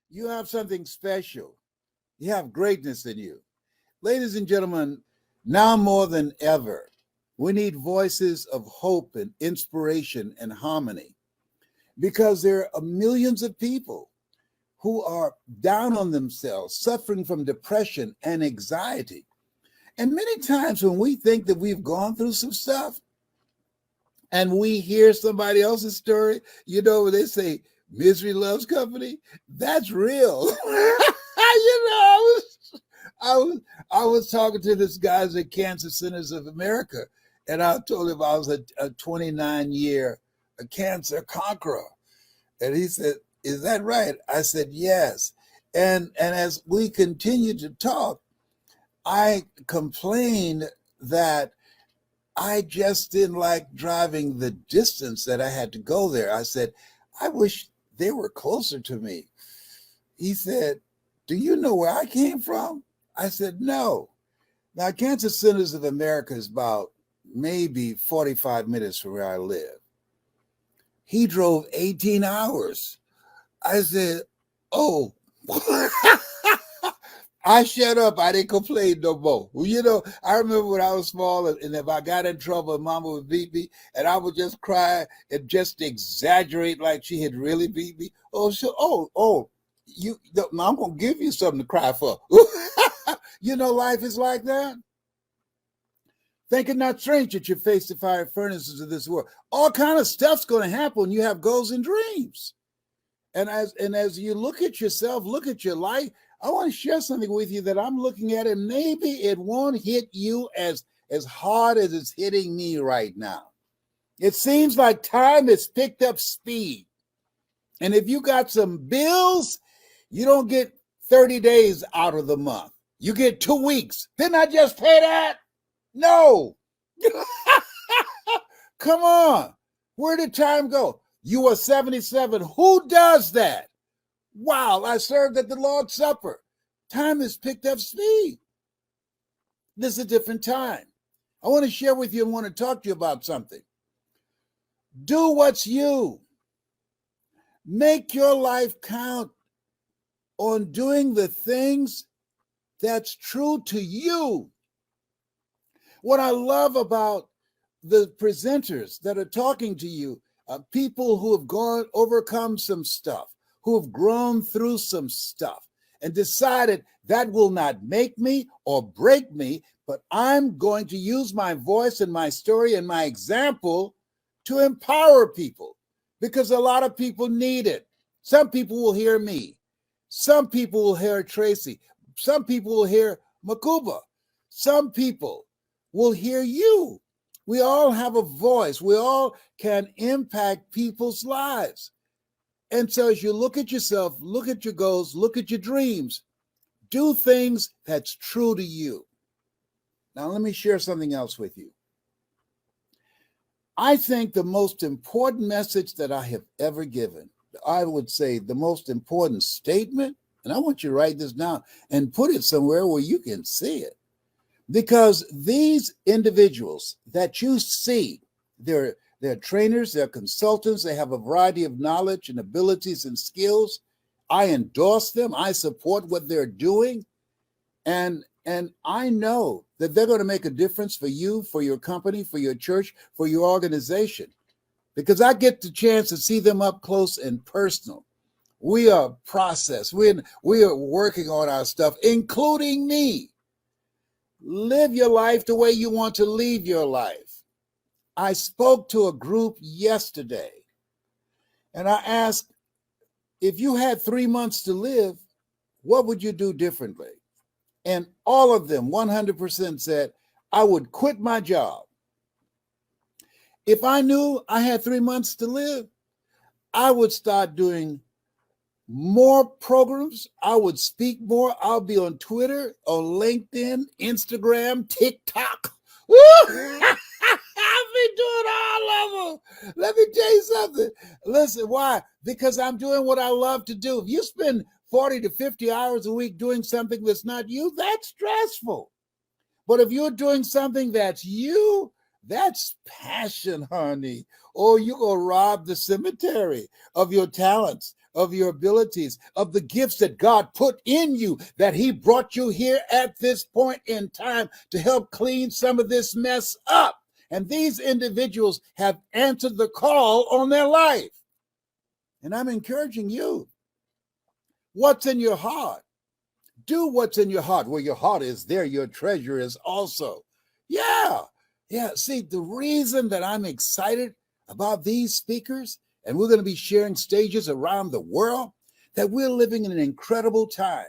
You have something special. You have greatness in you. Ladies and gentlemen, now more than ever, we need voices of hope and inspiration and harmony because there are millions of people who are down on themselves, suffering from depression and anxiety. And many times when we think that we've gone through some stuff and we hear somebody else's story, they say misery loves company. That's real. I was I was talking to this guy at Cancer Centers of America, and I told him I was a 29-year cancer conqueror. And he said, "Is that right?" I said, "Yes." And as we continued to talk, I complained that I just didn't like driving the distance that I had to go there. I said, "I wish they were closer to me." He said, "Do you know where I came from?" I said, "No." Now, Cancer Centers of America is about maybe 45 minutes from where I live. He drove 18 hours. I said, "Oh." I shut up. I didn't complain no more. I remember when I was small, and if I got in trouble, Mama would beat me, and I would just cry and just exaggerate like she had really beat me. Oh, I'm gonna give you something to cry for. Life is like that. Think it not strange that you face the fire furnaces of this world. All kind of stuff's going to happen when you have goals and dreams. And as you look at yourself, look at your life, I want to share something with you that I'm looking at, and maybe it won't hit you as hard as it's hitting me right now. It seems like time has picked up speed. And if you got some bills, you don't get 30 days out of the month. You get 2 weeks. Didn't I just pay that? No. Come on. Where did time go? You are 77. Who does that? Wow, I served at the Lord's Supper. Time has picked up speed. This is a different time. I want to share with you and want to talk to you about something. Do what's you. Make your life count on doing the things that's true to you. What I love about the presenters that are talking to you, people who have overcome some stuff, who have grown through some stuff and decided that will not make me or break me, but I'm going to use my voice and my story and my example to empower people, because a lot of people need it. Some people will hear me. Some people will hear Tracy. Some people will hear Makuba. Some people will hear you. We all have a voice. We all can impact people's lives. And so as you look at yourself, look at your goals, look at your dreams, do things that's true to you. Now, let me share something else with you. I think the most important message that I have ever given, I would say the most important statement, and I want you to write this down and put it somewhere where you can see it. Because these individuals that you see, they're trainers, they're consultants, they have a variety of knowledge and abilities and skills. I endorse them. I support what they're doing. And I know that they're going to make a difference for you, for your company, for your church, for your organization, because I get the chance to see them up close and personal. We are processed. We are working on our stuff, including me. Live your life the way you want to live your life. I spoke to a group yesterday, and I asked, if you had 3 months to live, what would you do differently? And all of them, 100% said, I would quit my job. If I knew I had 3 months to live, I would start doing more programs. I would speak more. I'll be on Twitter, on LinkedIn, Instagram, TikTok. Woo! I've been doing all of them. Let me tell you something. Listen, why? Because I'm doing what I love to do. If you spend 40 to 50 hours a week doing something that's not you, that's stressful. But if you're doing something that's you, that's passion, honey. Or you're going to rob the cemetery of your talents, of your abilities, of the gifts that God put in you, that he brought you here at this point in time to help clean some of this mess up. And these individuals have answered the call on their life. And I'm encouraging you, what's in your heart? Do what's in your heart. Where your heart is, there your treasure is also. Yeah. See, the reason that I'm excited about these speakers, and we're going to be sharing stages around the world, that we're living in an incredible time.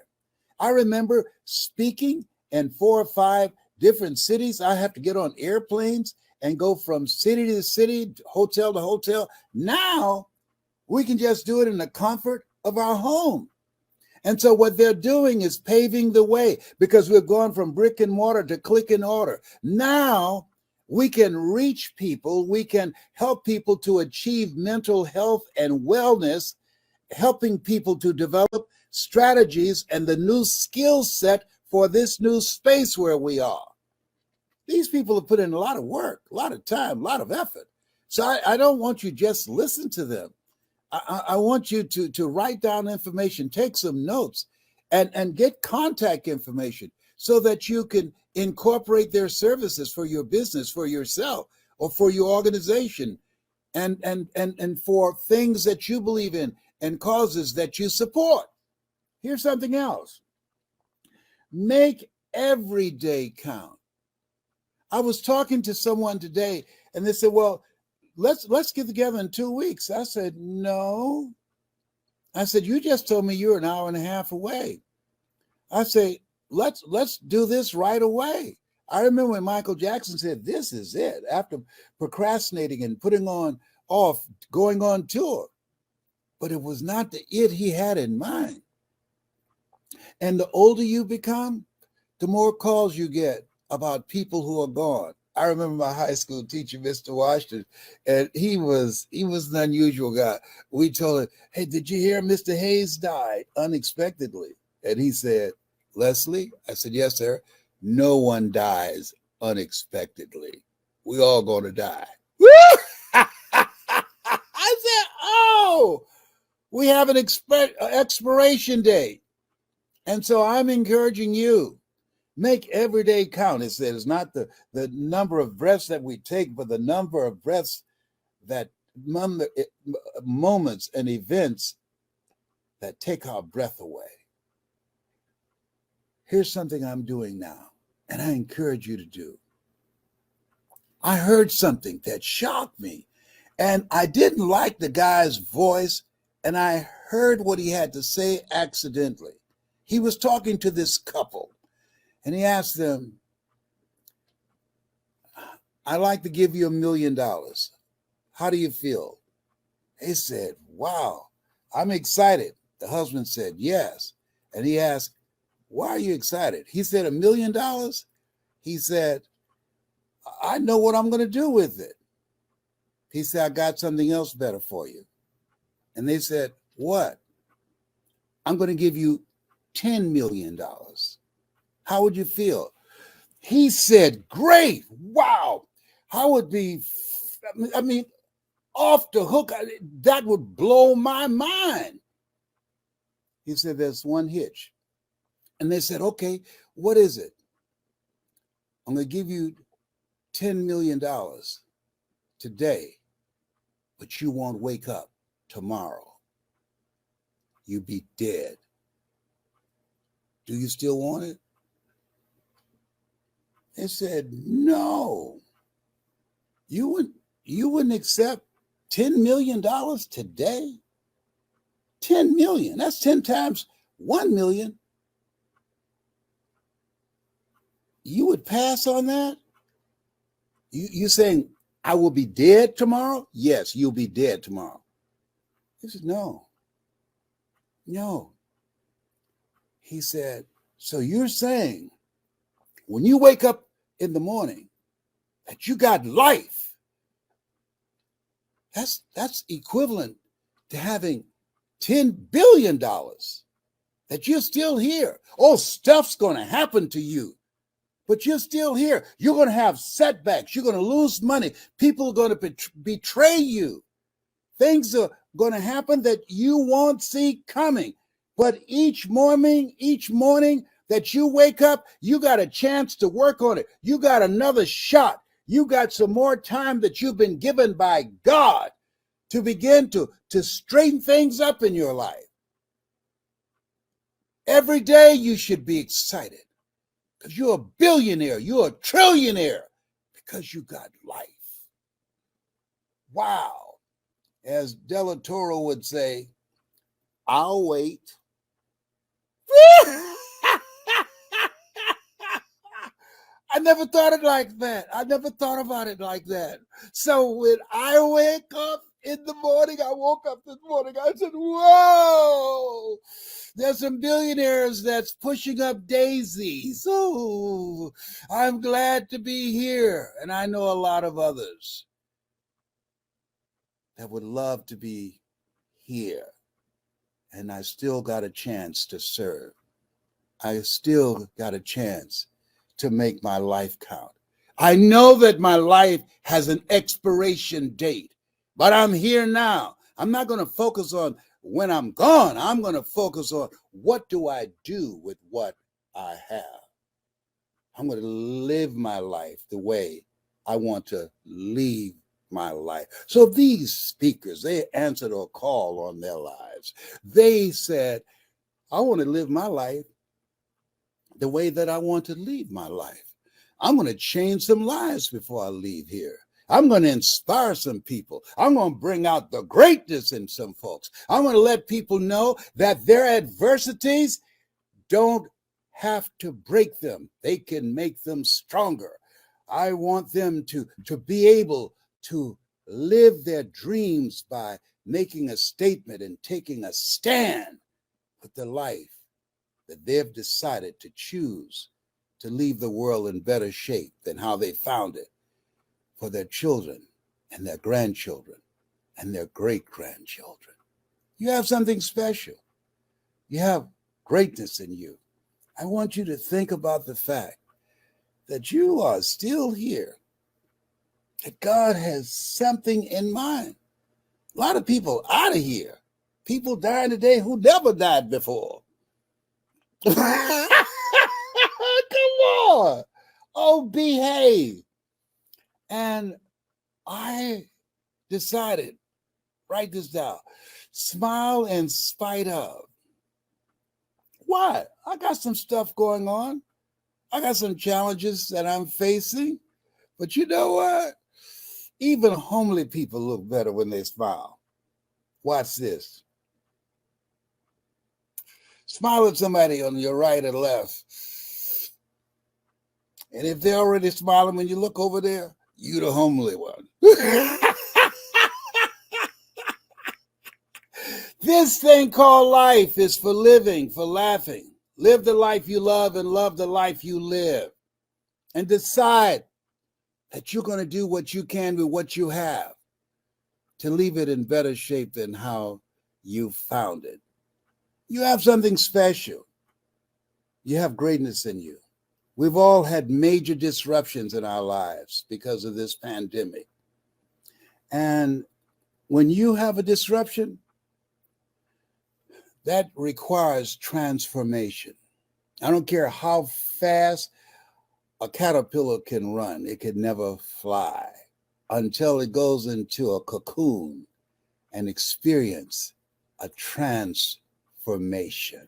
I remember speaking in 4 or 5 different cities. I have to get on airplanes and go from city to city, hotel to hotel. Now we can just do it in the comfort of our home. And so what they're doing is paving the way, because we've gone from brick and mortar to click and order. Now we can reach people. We can help people to achieve mental health and wellness, helping people to develop strategies and the new skill set for this new space where we are. These people have put in a lot of work, a lot of time, a lot of effort. So I don't want you just listen to them. I want you to write down information, take some notes, and get contact information so that you can incorporate their services for your business, for yourself, or for your organization, and for things that you believe in and causes that you support. Here's something else. Make every day count. I was talking to someone today, and they said, well, let's get together in 2 weeks. I said, no. I said, you just told me you're an hour and a half away. I say, let's do this right away. I remember when Michael Jackson said, this is it, after procrastinating and putting on off, going on tour. But it was not the it he had in mind. And the older you become, the more calls you get about people who are gone. I remember my high school teacher, Mr. Washington, and he was an unusual guy. We told him, hey, did you hear Mr. Hayes died unexpectedly? And he said, Leslie? I said, yes, sir. No one dies unexpectedly. We all going to die. I said, oh, we have an expiration date. And so I'm encouraging you, make every day count. It says not the number of breaths that we take, but the number of breaths that moments and events that take our breath away. Here's something I'm doing now, and I encourage you to do. I heard something that shocked me, and I didn't like the guy's voice, and I heard what he had to say accidentally. He was talking to this couple, and he asked them, I'd like to give you $1 million. How do you feel? They said, wow, I'm excited. The husband said, yes. And he asked, why are you excited? He said, $1 million? He said, I know what I'm going to do with it. He said, I got something else better for you. And they said, what? I'm going to give you $10 million. How would you feel? He said, great. Wow. I would be, off the hook. That would blow my mind. He said, there's one hitch. And they said, okay, what is it? I'm going to give you $10 million today, but you won't wake up tomorrow. You'll be dead. Do you still want it? They said, no. You wouldn't accept $10 million today? 10 million. That's 10 times 1 million. You would pass on that? You saying, I will be dead tomorrow? Yes, you'll be dead tomorrow. He said, no. He said, so you're saying when you wake up in the morning that you got life, that's equivalent to having $10 billion, that you're still here. Oh, stuff's going to happen to you, but you're still here. You're going to have setbacks. You're going to lose money. People are going to betray you. Things are going to happen that you won't see coming. But each morning that you wake up, you got a chance to work on it. You got another shot. You got some more time that you've been given by God to begin to straighten things up in your life. Every day you should be excited because you're a billionaire, you're a trillionaire because you got life. Wow. As Della Toro would say, I'll wait. I never thought it like that. I never thought about it like that. So when I wake up in the morning, I woke up this morning, I said, whoa, there's some billionaires that's pushing up daisies. Oh, I'm glad to be here. And I know a lot of others that would love to be here. And I still got a chance to serve. I still got a chance to make my life count. I know that my life has an expiration date, but I'm here now. I'm not going to focus on when I'm gone. I'm going to focus on what do I do with what I have. I'm going to live my life the way I want to leave my life. So these speakers, they answered a call on their lives. They said, I want to live my life the way that I want to leave my life. I'm going to change some lives before I leave here. I'm going to inspire some people. I'm going to bring out the greatness in some folks. I'm going to let people know that their adversities don't have to break them. They can make them stronger. I want them to be able to live their dreams by making a statement and taking a stand with the life that they've decided to choose to leave the world in better shape than how they found it for their children and their grandchildren and their great-grandchildren. You have something special. You have greatness in you. I want you to think about the fact that you are still here, that God has something in mind. A lot of people out of here. People dying today who never died before. Come on. Oh, behave. And I decided, write this down, smile in spite of. Why? I got some stuff going on. I got some challenges that I'm facing. But you know what? Even homely people look better when they smile. Watch this. Smile at somebody on your right or left. And if they're already smiling when you look over there, you the homely one. This thing called life is for living, for laughing. Live the life you love and love the life you live. And decide that you're going to do what you can with what you have to leave it in better shape than how you found it. You have something special. You have greatness in you. We've all had major disruptions in our lives because of this pandemic. And when you have a disruption, that requires transformation. I don't care how fast a caterpillar can run, it can never fly until it goes into a cocoon and experience a transformation.